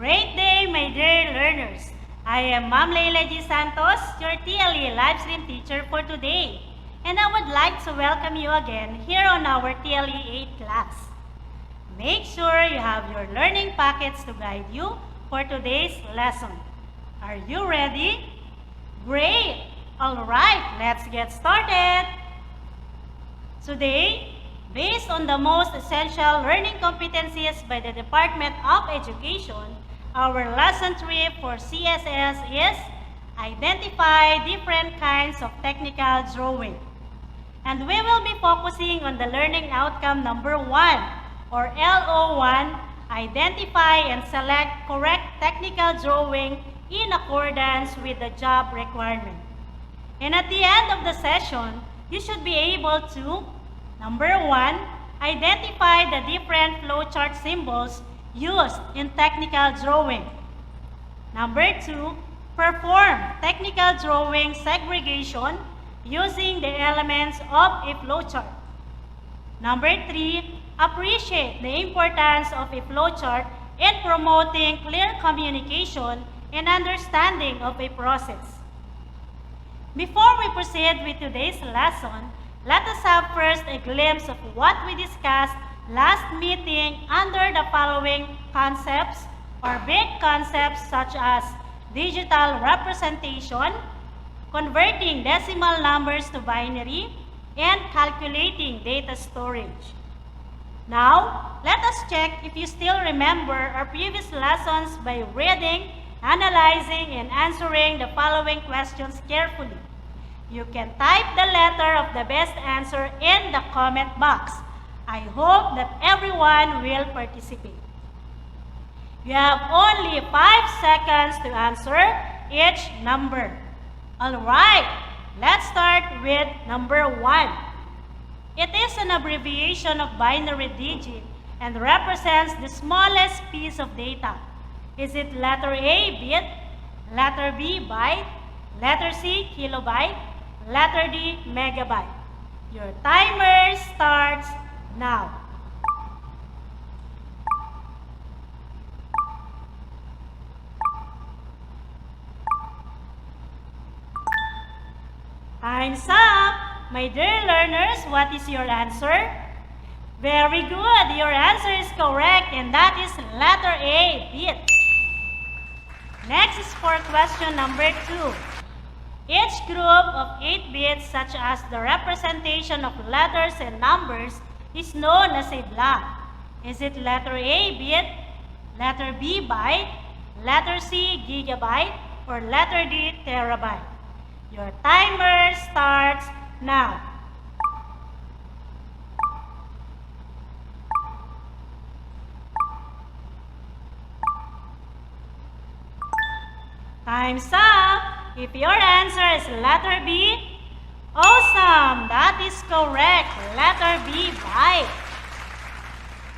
Great day, my dear learners. I am Ma'am Leila G. Santos, your TLE live stream teacher for today. And I would like to welcome you again here on our TLE 8 class. Make sure you have your learning packets to guide you for today's lesson. Are you ready? Great! Alright, let's get started! Today, based on the most essential learning competencies by the Department of Education, our lesson 3 for CSS is Identify Different Kinds of Technical Drawing. And we will be focusing on the learning outcome number 1 or LO1, Identify and select correct technical drawing in accordance with the job requirement. And at the end of the session, you should be able to, number 1, identify the different flowchart symbols used in technical drawing. Number 2, perform technical drawing segregation using the elements of a flowchart. Number 3, appreciate the importance of a flowchart in promoting clear communication and understanding of a process. Before we proceed with today's lesson, let us have first a glimpse of what we discussed last meeting under the following concepts or big concepts such as digital representation, converting decimal numbers to binary, and calculating data storage. Now, let us check if you still remember our previous lessons by reading, analyzing, and answering the following questions carefully. You can type the letter of the best answer in the comment box. I hope that everyone will participate. You have only 5 seconds to answer each number. Alright, let's start with number 1. It is an abbreviation of binary digit and represents the smallest piece of data. Is it letter A, bit, letter B, byte, letter C, kilobyte, letter D, megabyte? Your timer starts now. Time's up! My dear learners, what is your answer? Very good! Your answer is correct, and that is letter A, bit. Next is for question number 2. Each group of 8 bits, such as the representation of letters and numbers, is known as a block. Is it letter A, bit, letter B, byte, letter C, gigabyte, or letter D, terabyte? Your timer starts now. Time's up! If your answer is letter B, awesome! That is correct. Letter B, byte.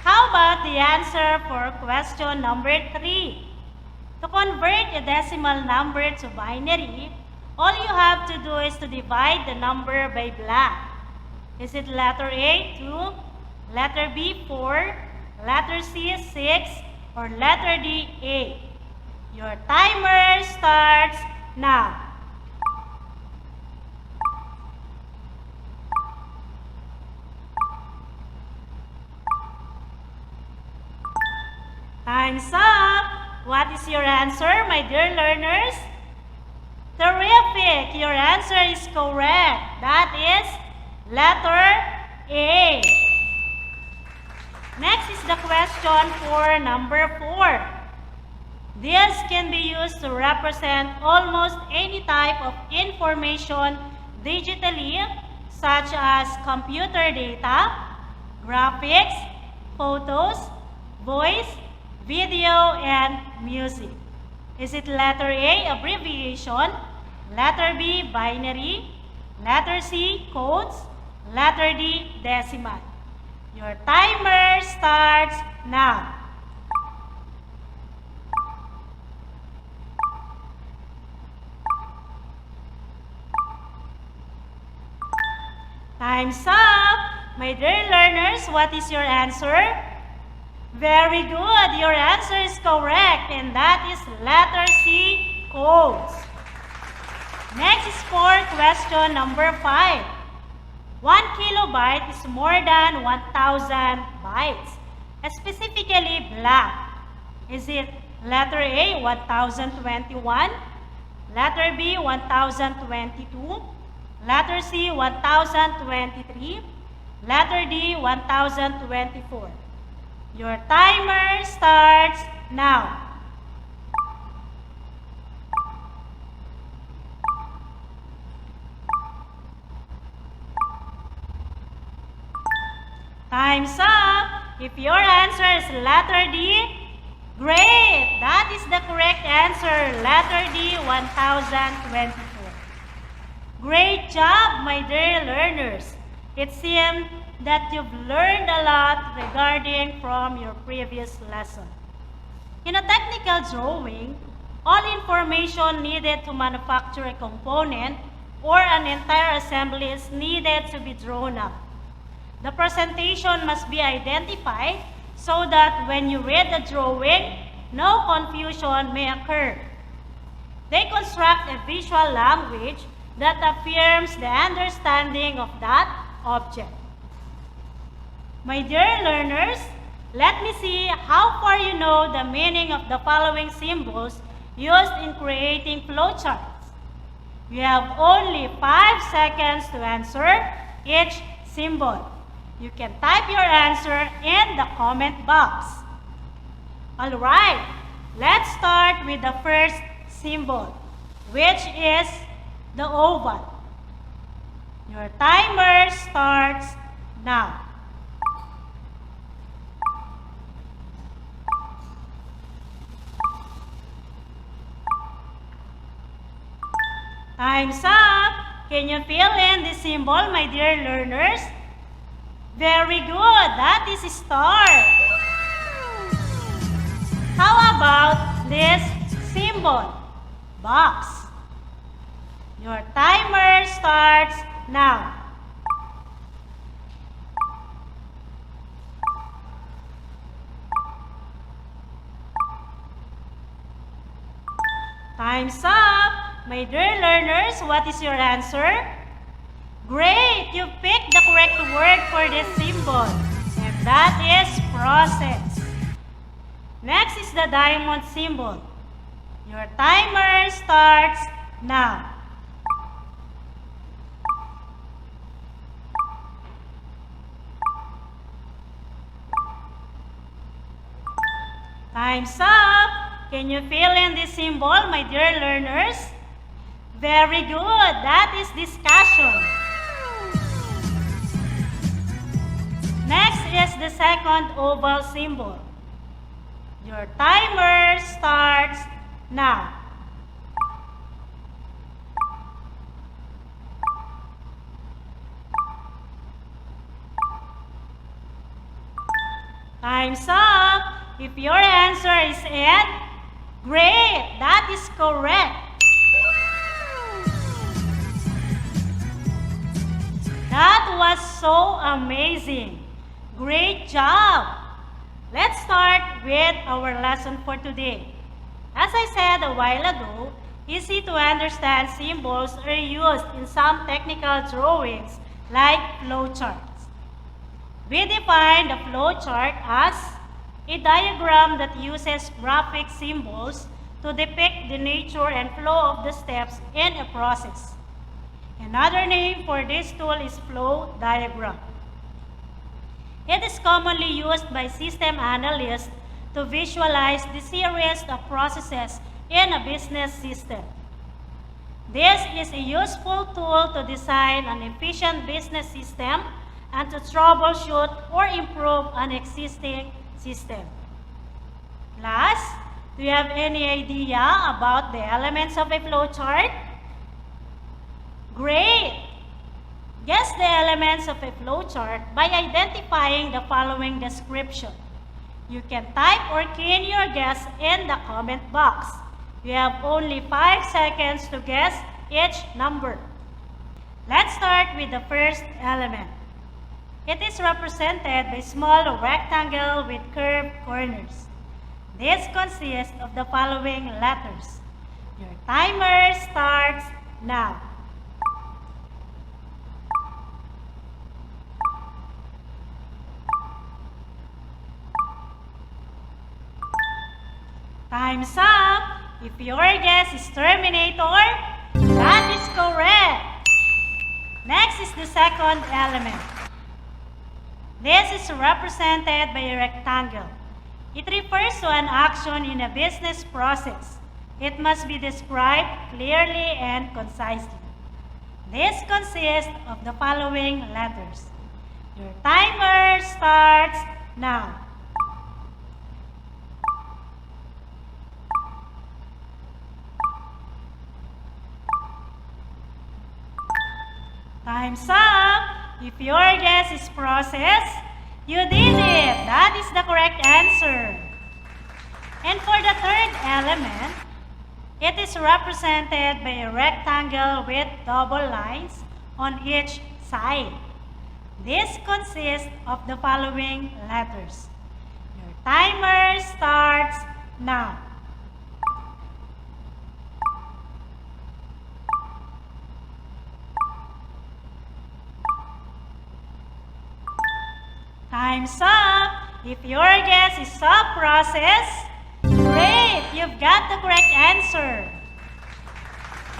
How about the answer for question number 3? To convert a decimal number to binary, all you have to do is to divide the number by block. Is it letter A, 2, letter B, 4, letter C, 6, or letter D, 8? Your timer starts now. Time's up! What is your answer, my dear learners? Terrific! Your answer is correct. That is letter A. Next is the question for number 4. This can be used to represent almost any type of information digitally, such as computer data, graphics, photos, voice, video, and music. Is it letter A, abbreviation, letter B, binary, letter C, codes, letter D, decimal? Your timer starts now. Time's up! My dear learners, what is your answer? Very good. Your answer is correct, and that is letter C, codes. Next is for question number 5. 1 kilobyte is more than 1,000 bytes. Specifically, blank. Is it letter A, 1021? Letter B, 1022? Letter C, 1023? Letter D, 1024. Your timer starts now. Time's up. If your answer is letter D, great! That is the correct answer. Letter D, 1024. Great job, my dear learners. It seems that you've learned a lot regarding from your previous lesson. In a technical drawing, all information needed to manufacture a component or an entire assembly is needed to be drawn up. The presentation must be identified so that when you read the drawing, no confusion may occur. They construct a visual language that affirms the understanding of that object. My dear learners, let me see how far you know the meaning of the following symbols used in creating flowcharts. You have only 5 seconds to answer each symbol. You can type your answer in the comment box. Alright, let's start with the first symbol, which is the oval. Your timer starts now. Time's up. Can you fill in this symbol, my dear learners? Very good. That is a star. How about this symbol? Box. Your timer starts now. Time's up. My dear learners, what is your answer? Great! You picked the correct word for this symbol. And that is process. Next is the diamond symbol. Your timer starts now. Time's up. Can you fill in this symbol, my dear learners? Very good. That is discussion. Next is the second oval symbol. Your timer starts now. Time's up. If your answer is N, great. That is correct. That was so amazing. Great job. Let's start with our lesson for today. As I said a while ago, easy to understand symbols are used in some technical drawings like flowcharts. We define the flowchart as a diagram that uses graphic symbols to depict the nature and flow of the steps in a process. Another name for this tool is flow diagram. It is commonly used by system analysts to visualize the series of processes in a business system. This is a useful tool to design an efficient business system and to troubleshoot or improve an existing system. Class, do you have any idea about the elements of a flowchart? Great! Guess the elements of a flowchart by identifying the following description. You can type or key in your guess in the comment box. You have only 5 seconds to guess each number. Let's start with the first element. It is represented by small rectangle with curved corners. This consists of the following letters. Your timer starts now. Time's up. If your guess is Terminator, that is correct. Next is the second element. This is represented by a rectangle. It refers to an action in a business process. It must be described clearly and concisely. This consists of the following letters. Your timer starts now. Time's up. If your guess is process, you did it. That is the correct answer. And for the third element, it is represented by a rectangle with double lines on each side. This consists of the following letters. Your timer starts now. Time's up. If your guess is sub-process, great! You've got the correct answer.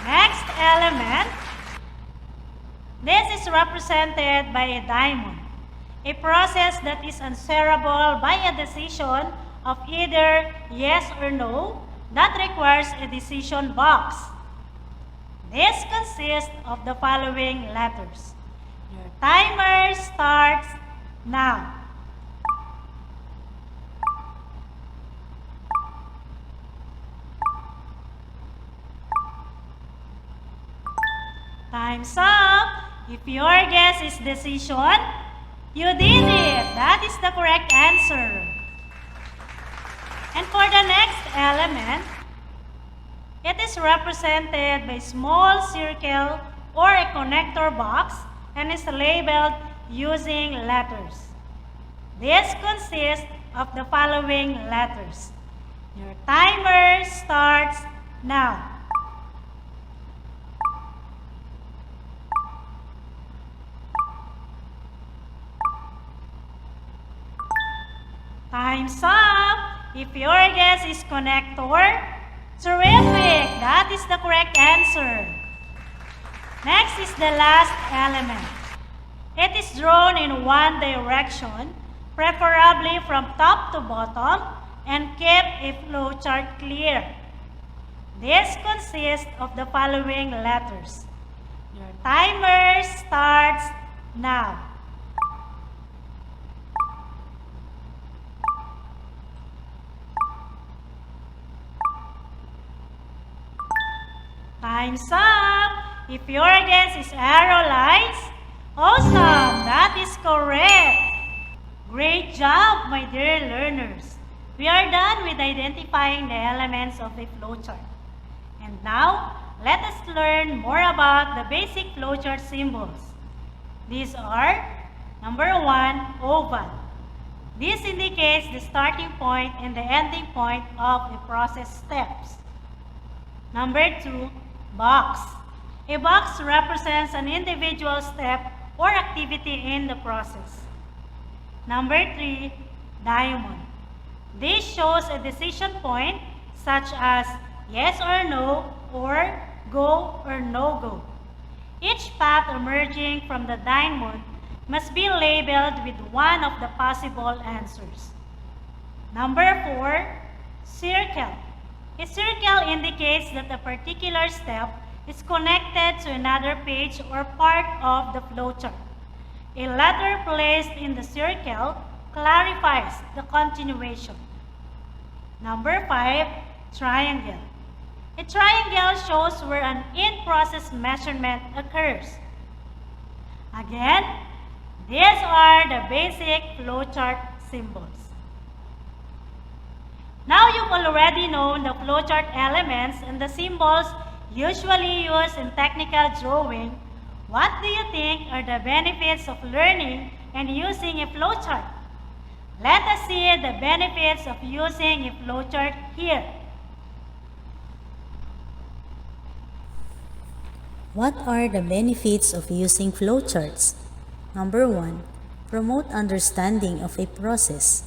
Next element. This is represented by a diamond, a process that is answerable by a decision of either yes or no that requires a decision box. This consists of the following letters. Your timer starts now. Time's up. If your guess is decision, you did it. That is the correct answer. And for the next element, it is represented by small circle or a connector box and is labeled using letters. This consists of the following letters. Your timer starts now. Time's up. If your guess is connector, terrific! That is the correct answer. Next is the last element. It is drawn in one direction, preferably from top to bottom, and keep a flowchart clear. This consists of the following letters. Your timer starts now. Time's up. If your guess is arrow lines, awesome! That is correct. Great job, my dear learners. We are done with identifying the elements of a flowchart. And now, let us learn more about the basic flowchart symbols. These are, number 1, oval. This indicates the starting point and the ending point of the process steps. Number 2, box. A box represents an individual step or activity in the process. Number 3, diamond. This shows a decision point such as yes or no, or go or no go. Each path emerging from the diamond must be labeled with one of the possible answers. Number 4, circle. A circle indicates that a particular step is connected to another page or part of the flowchart. A letter placed in the circle clarifies the continuation. Number 5, triangle. A triangle shows where an in-process measurement occurs. Again, these are the basic flowchart symbols. Now you've already known the flowchart elements and the symbols usually used in technical drawing. What do you think are the benefits of learning and using a flowchart. Let us see the benefits of using a flowchart here. What are the benefits of using flowcharts? Number 1. Promote understanding of a process.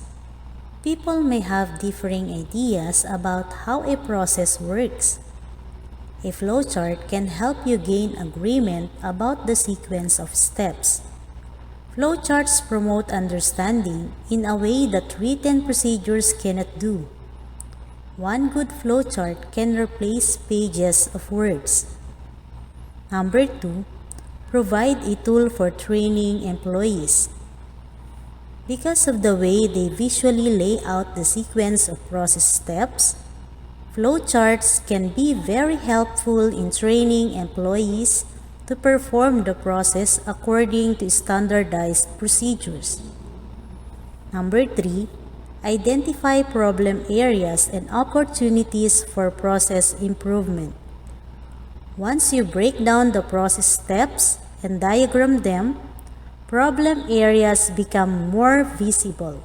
People may have differing ideas about how a process works. A flowchart can help you gain agreement about the sequence of steps. Flowcharts promote understanding in a way that written procedures cannot do. One good flowchart can replace pages of words. Number 2. Provide a tool for training employees. Because of the way they visually lay out the sequence of process steps, flowcharts can be very helpful in training employees to perform the process according to standardized procedures. Number 3. Identify problem areas and opportunities for process improvement. Once you break down the process steps and diagram them, problem areas become more visible.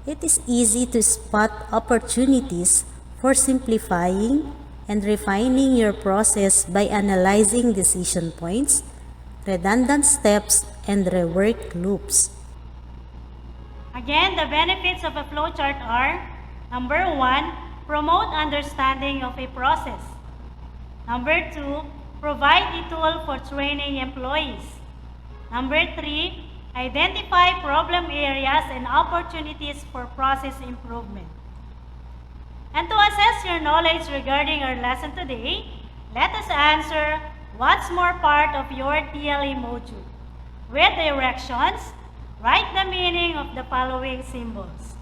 It is easy to spot opportunities for simplifying and refining your process by analyzing decision points, redundant steps, and rework loops. Again, the benefits of a flowchart are: number 1, promote understanding of a process. Number 2, provide a tool for training employees. Number 3, identify problem areas and opportunities for process improvement. And to assess your knowledge regarding our lesson today, let us answer what's more part of your TLE module. With directions, write the meaning of the following symbols.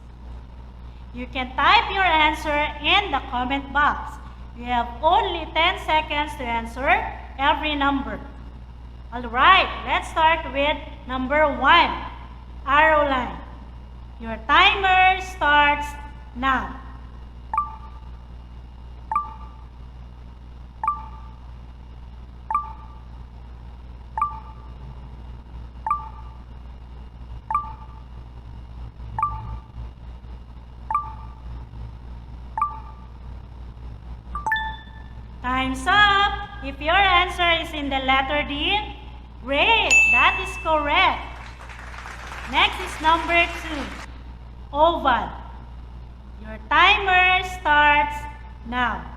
You can type your answer in the comment box. You have only 10 seconds to answer every number. Alright, let's start with number 1, arrow line. Your timer starts now. Time's up. If your answer is in the letter D, great, that is correct. Next is number 2, oval. Your timer starts now.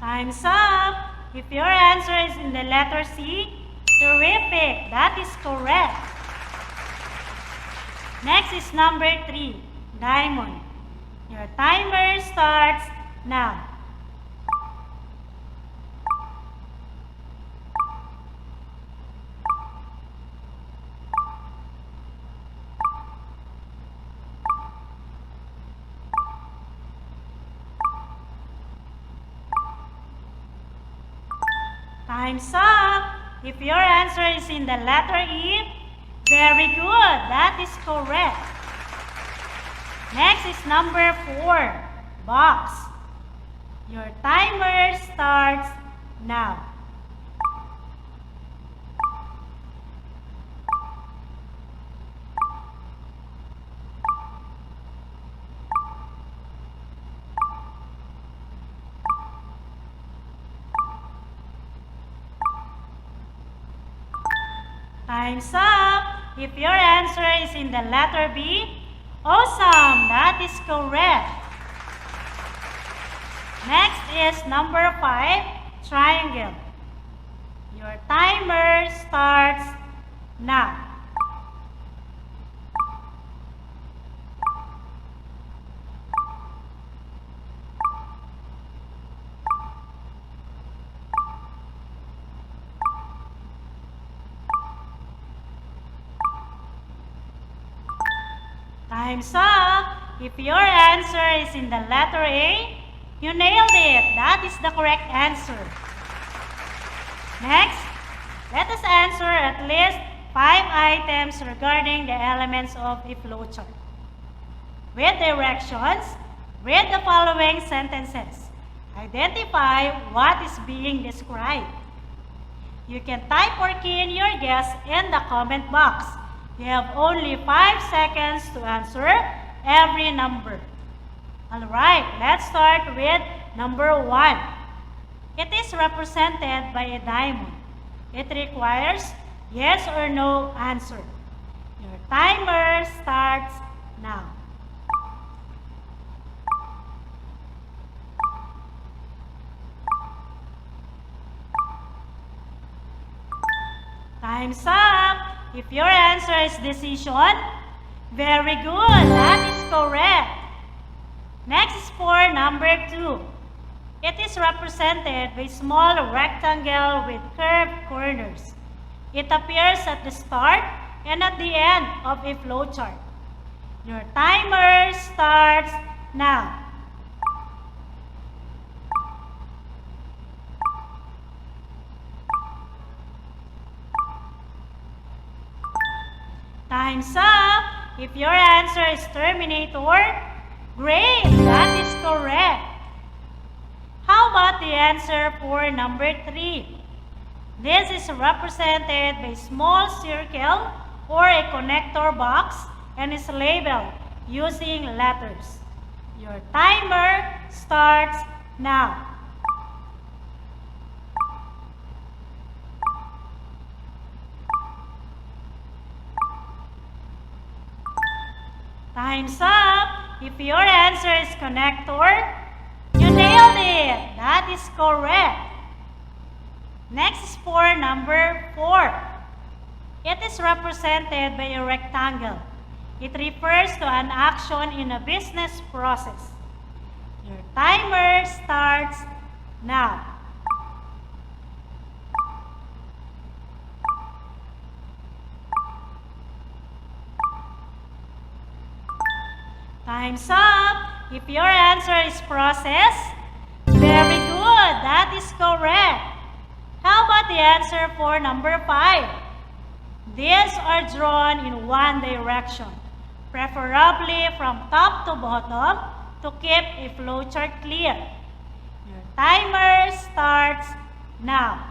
Time's up. If your answer is in the letter C, terrific, that is correct. Next is number 3, diamond. Your timer starts now. Time's up. If your answer is in the letter E, very good, that is correct. Next is number 4, box. Your timer starts now. Time's up. If your answer is in the letter B, awesome, that is correct. Next is number 5, triangle. Your timer starts now. Time's up. If your answer is in the letter A, you nailed it. That is the correct answer. Next, Let us answer at least 5 items regarding the elements of a flowchart. With directions, read the following sentences. Identify what is being described. You can type or key in your guess in the comment box. You have only 5 seconds to answer every number. Alright, let's start with number 1. It is represented by a diamond. It requires yes or no answer. Your timer starts now. Time's up. If your answer is decision, very good. That is correct. Next is for number 2. It is represented by small rectangle with curved corners. It appears at the start and at the end of a flowchart. Your timer starts now. Time's up. If your answer is Terminator, great, that is correct. How about the answer for number 3? This is represented by small circle or a connector box and is labeled using letters. Your timer starts now. Time's up. If your answer is connector, you nailed it. That is correct. Next is for number 4. It is represented by a rectangle. It refers to an action in a business process. Your timer starts now. Time's up. If your answer is process, very good. That is correct. How about the answer for number 5? These are drawn in one direction, preferably from top to bottom to keep a flowchart clear. Your timer starts now.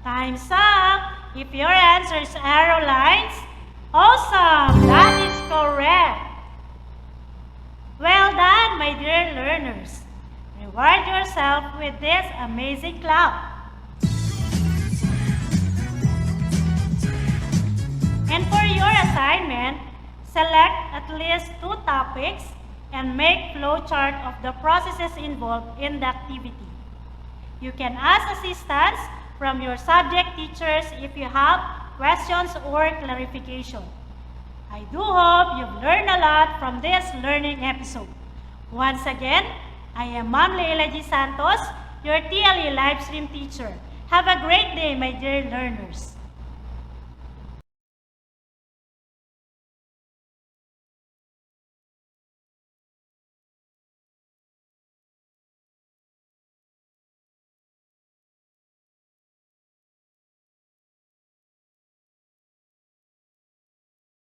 Time's up. If your answer is arrow lines, awesome! That is correct. Well done, my dear learners. Reward yourself with this amazing clap. And for your assignment, select at least 2 topics and make flowchart of the processes involved in the activity. You can ask assistance from your subject teachers if you have questions or clarification. I do hope you've learned a lot from this learning episode. Once again, I am Ma'am Leila G. Santos, your TLE Livestream teacher. Have a great day, my dear learners.